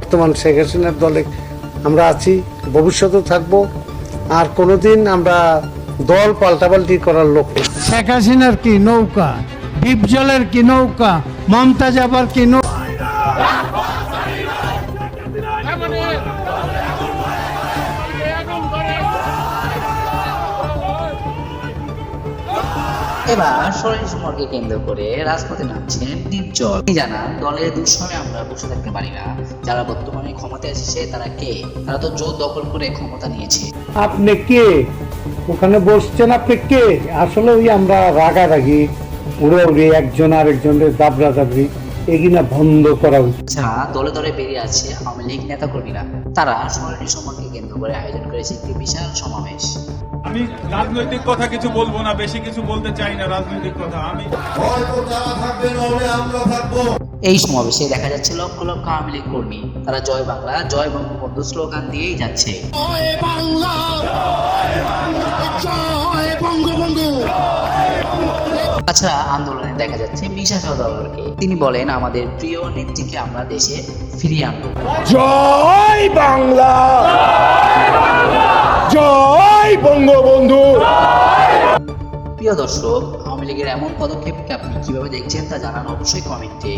বর্তমান শেখ হাসিনার দলে আমরা আছি, ভবিষ্যতেও থাকবো। আর কোনোদিন আমরা দল পাল্টাপাল্টি করার লোক নেই। শেখ হাসিনার কি নৌকা, ডিপজলের কি নৌকা, মমতাজ আবার কি নৌকা। এবার শরীর সম্পর্কে কেন্দ্র করে রাজপথে নামছেন ডিপজল। তিনি জানান, দলের দুঃসময়ে আমরা বসে থাকতে পারি না। যারা বর্তমানে ক্ষমতায় এসেছে তারা কে? তারা তো জোর দখল করে ক্ষমতা নিয়েছে। আপনি কে ওখানে বসছেন? আপনি কে? আসলে ওই আমরা রাগারাগি, উড়ে উড়ে একজন আরেকজনের দাবরা দাবরি, এগুলা বন্ধ করা উচিত। আচ্ছা, দলে দলে বেরিয়ে আছে আওয়ামী লীগ নেতা কর্মীরা। তারা শরীর সম্পর্কে কেন্দ্র করে আয়োজন করেছে একটি বিশাল সমাবেশ। আমি রাজনৈতিক কথা কিছু বলবো না, বেশি কিছু বলতে চাই না রাজনৈতিক কথা। এই সমাবেশে দেখা যাচ্ছে লক্ষ লক্ষ আওয়ামী লীগ কর্মী। তারা জয় বাংলা, জয় বঙ্গবন্ধু স্লোগান দিয়েই যাচ্ছে। তাছাড়া আন্দোলনে দেখা যাচ্ছে মিশা সওদাগরকে। তিনি বলেন, আমাদের প্রিয় নেত্রীকে আমরা দেশে ফিরিয়ে আনবো। জয় বাংলা, জয় বঙ্গবন্ধু। প্রিয় দর্শক, আওয়ামী লীগের এমন পদক্ষেপকে আপনি কিভাবে দেখছেন তা জানান অবশ্যই কমেন্টে।